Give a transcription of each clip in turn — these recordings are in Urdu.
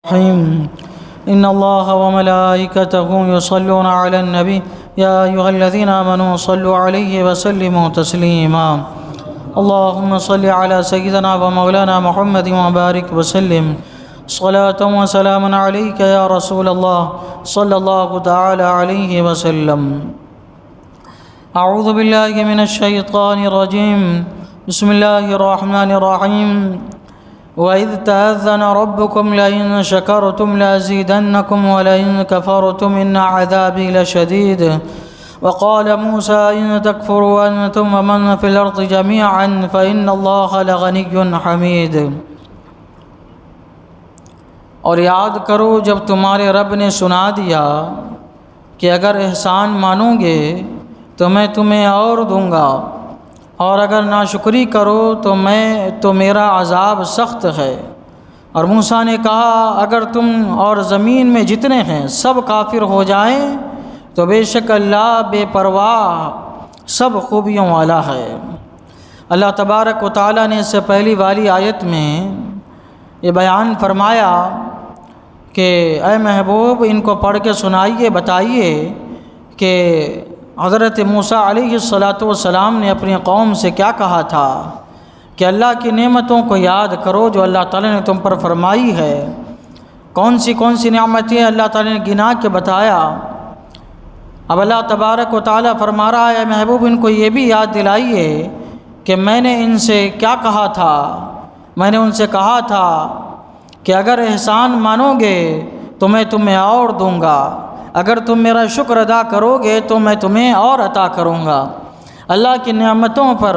الرحيم إن الله وملائكته يصلون على النبي يا أيها الذين آمنوا صلوا عليه وسلموا تسليما اللهم صل على سيدنا ومولانا محمد وبارك وسلم صلاة وسلام عليك يا رسول الله صلى الله تعالى عليه وسلم. أعوذ بالله من الشيطان الرجيم. بسم الله الرحمن الرحيم. وَإِذْ تَأَذَّنَ رَبُّكُمْ لَئِن شَكَرْتُمْ لَأَزِيدَنَّكُمْ وَلَئِن كَفَرْتُمْ إِنَّ عَذَابِي لَشَدِيدٌ وَقَالَ مُوسَىٰ إِن تَكْفُرُوا أَنتُمْ وَمَن فِي الْأَرْضِ جَمِيعًا فَإِنَّ اللَّهَ لَغَنِيٌّ حَمِيدٌ. اور یاد کرو جب تمہارے رب نے سنا دیا کہ اگر احسان مانو گے تو میں تمہیں اور دوں گا، اور اگر ناشکری کرو تو میرا عذاب سخت ہے. اور موسیٰ نے کہا اگر تم اور زمین میں جتنے ہیں سب کافر ہو جائیں تو بے شک اللہ بے پرواہ سب خوبیوں والا ہے. اللہ تبارک و تعالیٰ نے اس سے پہلی والی آیت میں یہ بیان فرمایا کہ اے محبوب ان کو پڑھ کے سنائیے، بتائیے کہ حضرت موسیٰ علیہ السلام نے اپنی قوم سے کیا کہا تھا کہ اللہ کی نعمتوں کو یاد کرو جو اللہ تعالیٰ نے تم پر فرمائی ہے. کون سی نعمتیں اللہ تعالیٰ نے گنا کے بتایا. اب اللہ تبارک و تعالیٰ فرما رہا ہے محبوب ان کو یہ بھی یاد دلائیے کہ میں نے ان سے کیا کہا تھا. میں نے ان سے کہا تھا کہ اگر احسان مانو گے تو میں تمہیں اور دوں گا، اگر تم میرا شکر ادا کرو گے تو میں تمہیں اور عطا کروں گا. اللہ کی نعمتوں پر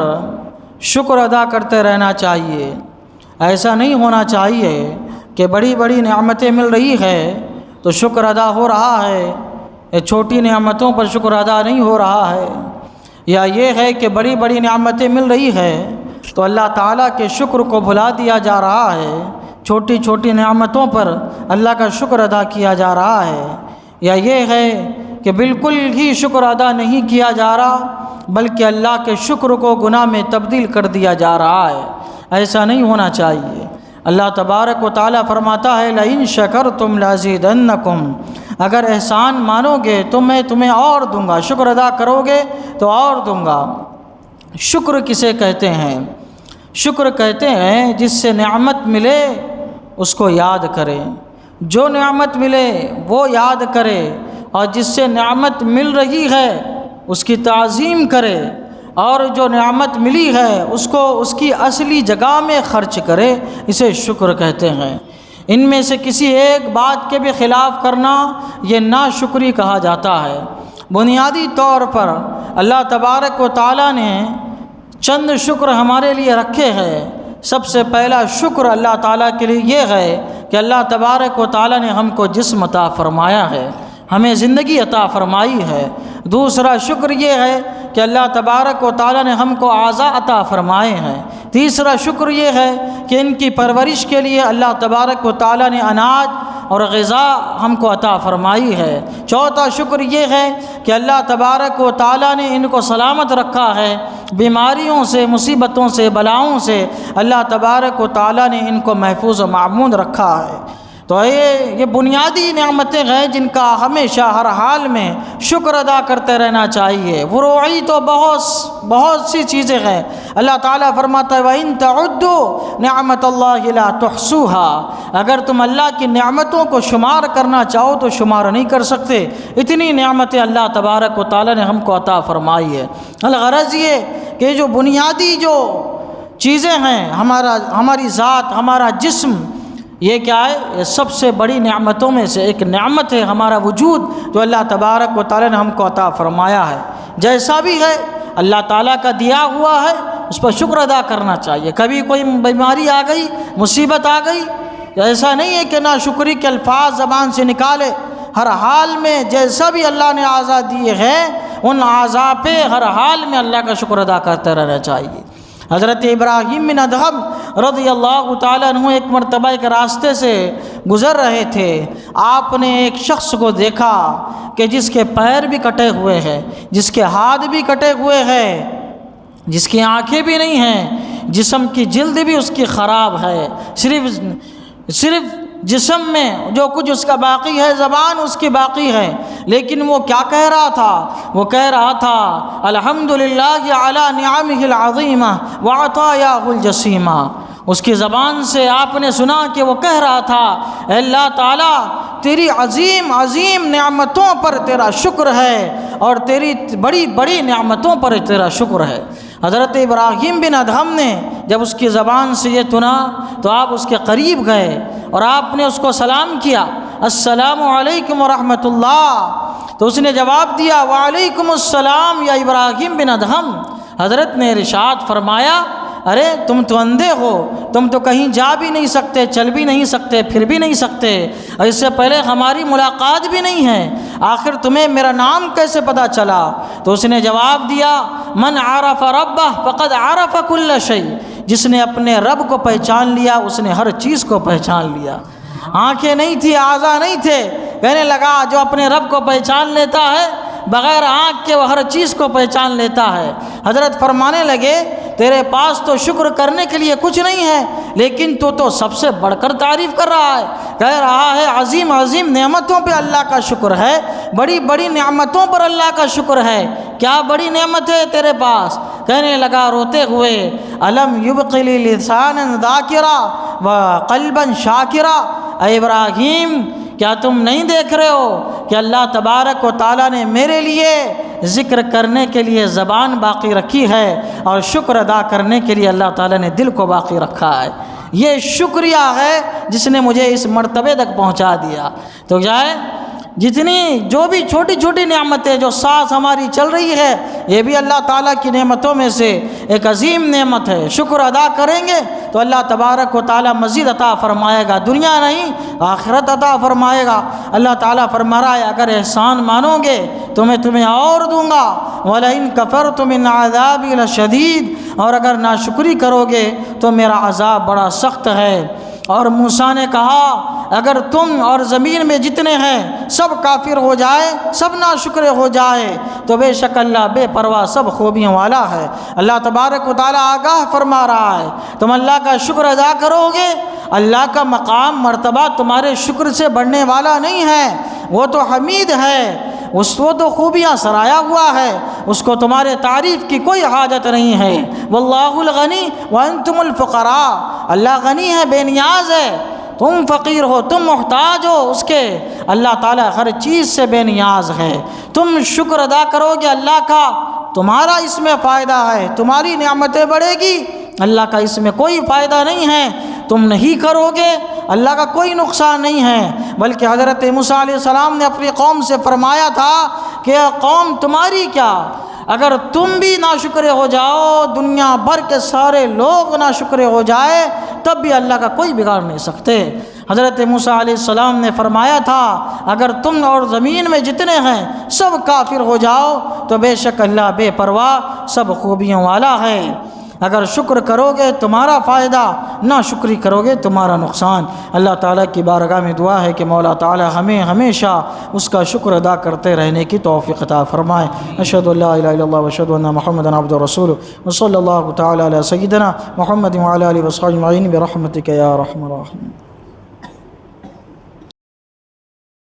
شکر ادا کرتے رہنا چاہیے. ایسا نہیں ہونا چاہیے کہ بڑی بڑی نعمتیں مل رہی ہے تو شکر ادا ہو رہا ہے، چھوٹی نعمتوں پر شکر ادا نہیں ہو رہا ہے. یا یہ ہے کہ بڑی بڑی نعمتیں مل رہی ہے تو اللہ تعالیٰ کے شکر کو بھلا دیا جا رہا ہے، چھوٹی چھوٹی نعمتوں پر اللہ کا شکر ادا کیا جا رہا ہے. یا یہ ہے کہ بالکل ہی شکر ادا نہیں کیا جا رہا بلکہ اللہ کے شکر کو گناہ میں تبدیل کر دیا جا رہا ہے. ایسا نہیں ہونا چاہیے. اللہ تبارک و تعالیٰ فرماتا ہے لئن شکرتم لازیدنکم، اگر احسان مانو گے تو میں تمہیں اور دوں گا، شکر ادا کرو گے تو اور دوں گا. شکر کسے کہتے ہیں؟ شکر کہتے ہیں جس سے نعمت ملے اس کو یاد کرے، جو نعمت ملے وہ یاد کرے، اور جس سے نعمت مل رہی ہے اس کی تعظیم کرے، اور جو نعمت ملی ہے اس کو اس کی اصلی جگہ میں خرچ کرے. اسے شکر کہتے ہیں. ان میں سے کسی ایک بات کے بھی خلاف کرنا یہ ناشکری کہا جاتا ہے. بنیادی طور پر اللہ تبارک و تعالیٰ نے چند شکر ہمارے لیے رکھے ہیں. سب سے پہلا شکر اللہ تعالیٰ کے لیے یہ ہے کہ اللہ تبارک و تعالیٰ نے ہم کو جسم عطا فرمایا ہے، ہمیں زندگی عطا فرمائی ہے. دوسرا شکر یہ ہے کہ اللہ تبارک و تعالیٰ نے ہم کو اعضاء عطا فرمائے ہیں. تیسرا شکر یہ ہے کہ ان کی پرورش کے لیے اللہ تبارک و تعالیٰ نے اناج اور غذا ہم کو عطا فرمائی ہے. چوتھا شکر یہ ہے کہ اللہ تبارک و تعالیٰ نے ان کو سلامت رکھا ہے، بیماریوں سے، مصیبتوں سے، بلاؤں سے اللہ تبارک و تعالیٰ نے ان کو محفوظ و معمون رکھا ہے. تو یہ بنیادی نعمتیں ہیں جن کا ہمیشہ ہر حال میں شکر ادا کرتے رہنا چاہیے. فروعی تو بہت سی چیزیں ہیں. اللہ تعالیٰ فرماتا ہے وَإِن تَعُدُّوا نِعْمَةَ اللَّهِ لَا تُحْصُوهَا، اگر تم اللہ کی نعمتوں کو شمار کرنا چاہو تو شمار نہیں کر سکتے. اتنی نعمتیں اللہ تبارک و تعالیٰ نے ہم کو عطا فرمائی ہے. الغرض یہ کہ جو بنیادی جو چیزیں ہیں، ہماری ذات، ہمارا جسم، یہ کیا ہے؟ یہ سب سے بڑی نعمتوں میں سے ایک نعمت ہے ہمارا وجود، جو اللہ تبارک و تعالیٰ نے ہم کو عطا فرمایا ہے. جیسا بھی ہے اللہ تعالیٰ کا دیا ہوا ہے اس پر شکر ادا کرنا چاہیے. کبھی کوئی بیماری آ گئی، مصیبت آ گئی، ایسا نہیں ہے کہ ناشکری کے الفاظ زبان سے نکالے. ہر حال میں جیسا بھی اللہ نے اعضاء دیے ہیں ان اعضاء پہ ہر حال میں اللہ کا شکر ادا کرتے رہنا چاہیے. حضرت ابراہیم بن ادہم رضی اللہ تعالیٰ عنہ ایک مرتبہ ایک راستے سے گزر رہے تھے. آپ نے ایک شخص کو دیکھا کہ جس کے پیر بھی کٹے ہوئے ہیں، جس کے ہاتھ بھی کٹے ہوئے ہیں، جس کی آنکھیں بھی نہیں ہیں، جسم کی جلد بھی اس کی خراب ہے، صرف جسم میں جو کچھ اس کا باقی ہے، زبان اس کی باقی ہے، لیکن وہ کیا کہہ رہا تھا؟ وہ کہہ رہا تھا الحمدللہ علی نعمہ العظیمہ وعطایاہ الجسیمہ۔ اس کی زبان سے آپ نے سنا کہ وہ کہہ رہا تھا اے اللہ تعالیٰ تیری عظیم عظیم نعمتوں پر تیرا شکر ہے، اور تیری بڑی بڑی نعمتوں پر تیرا شکر ہے۔ حضرت ابراہیم بن ادہم نے جب اس کی زبان سے یہ سنا تو آپ اس کے قریب گئے اور آپ نے اس کو سلام کیا، السلام علیکم ورحمۃ اللہ۔ تو اس نے جواب دیا وعلیکم السلام یا ابراہیم بن ادہم۔ حضرت نے ارشاد فرمایا ارے تم تو اندھے ہو، تم تو کہیں جا بھی نہیں سکتے، چل بھی نہیں سکتے، پھر بھی نہیں سکتے، اور اس سے پہلے ہماری ملاقات بھی نہیں ہے، آخر تمہیں میرا نام کیسے پتہ چلا؟ تو اس نے جواب دیا من عرف ربہ فقد عرف کل شیء، جس نے اپنے رب کو پہچان لیا اس نے ہر چیز کو پہچان لیا۔ آنکھیں نہیں تھی، اعضاء نہیں تھے، کہنے لگا جو اپنے رب کو پہچان لیتا ہے بغیر آنکھ کے وہ ہر چیز کو پہچان لیتا ہے۔ حضرت فرمانے لگے تیرے پاس تو شکر کرنے کے لیے کچھ نہیں ہے، لیکن تو سب سے بڑھ کر تعریف کر رہا ہے، کہہ رہا ہے عظیم عظیم نعمتوں پہ اللہ کا شکر ہے، بڑی بڑی نعمتوں پر اللہ کا شکر ہے۔ کیا بڑی نعمت ہے تیرے پاس؟ کہنے لگا روتے ہوئے الم یبق لی لسانا ذاکرا وقلبا شاکرا، اے ابراہیم کیا تم نہیں دیکھ رہے ہو کہ اللہ تبارک و تعالیٰ نے میرے لیے ذکر کرنے کے لیے زبان باقی رکھی ہے، اور شکر ادا کرنے کے لیے اللہ تعالیٰ نے دل کو باقی رکھا ہے۔ یہ شکریہ ہے جس نے مجھے اس مرتبے تک پہنچا دیا۔ تو جائے جتنی جو بھی چھوٹی چھوٹی نعمتیں جو سانس ہماری چل رہی ہے یہ بھی اللہ تعالیٰ کی نعمتوں میں سے ایک عظیم نعمت ہے، شکر ادا کریں گے تو اللہ تبارک و تعالیٰ مزید عطا فرمائے گا، دنیا نہیں آخرت عطا فرمائے گا۔ اللہ تعالیٰ فرما رہا ہے اگر احسان مانو گے تو میں تمہیں اور دوں گا، وَلَئِن كَفَرْتُمْ مِنْ عَذَابِي لَشَدِيدٌ، اور اگر ناشکری کرو گے تو میرا عذاب بڑا سخت ہے۔ اور موسیٰ نے کہا اگر تم اور زمین میں جتنے ہیں سب کافر ہو جائے، سب ناشکر ہو جائے تو بے شک اللہ بے پرواہ سب خوبیوں والا ہے۔ اللہ تبارک و تعالیٰ آگاہ فرما رہا ہے تم اللہ کا شکر ادا کرو گے، اللہ کا مقام مرتبہ تمہارے شکر سے بڑھنے والا نہیں ہے، وہ تو حمید ہے، اس کو تو خوبیاں سرایا ہوا ہے، اس کو تمہارے تعریف کی کوئی حاجت نہیں ہے۔ واللہ الغنی وانتم الفقراء، اللہ غنی ہے، بے نیاز ہے، تم فقیر ہو، تم محتاج ہو اس کے، اللہ تعالیٰ ہر چیز سے بے نیاز ہے۔ تم شکر ادا کرو گے اللہ کا، تمہارا اس میں فائدہ ہے، تمہاری نعمتیں بڑھے گی، اللہ کا اس میں کوئی فائدہ نہیں ہے۔ تم نہیں کرو گے اللہ کا کوئی نقصان نہیں ہے، بلکہ حضرت موسیٰ علیہ السلام نے اپنی قوم سے فرمایا تھا کہ قوم تمہاری کیا، اگر تم بھی ناشکرے ہو جاؤ، دنیا بھر کے سارے لوگ ناشکرے ہو جائے تب بھی اللہ کا کوئی بگاڑ نہیں سکتے۔ حضرت موسیٰ علیہ السلام نے فرمایا تھا اگر تم اور زمین میں جتنے ہیں سب کافر ہو جاؤ تو بے شک اللہ بے پرواہ سب خوبیوں والا ہے۔ اگر شکر کرو گے تمہارا فائدہ، نہ شکری کرو گے تمہارا نقصان۔ اللہ تعالیٰ کی بارگاہ میں دعا ہے کہ مولا تعالیٰ ہمیں ہمیشہ اس کا شکر ادا کرتے رہنے کی توفیق عطا فرمائے۔ اشہد ان لا الہ الا اللہ واشہد ان محمدا عبدہ ورسولہ، وصلی اللہ تعالیٰ علی سیدنا محمد وعلی آلہ وصحبہ اجمعین برحمتک یا ارحم الراحمین۔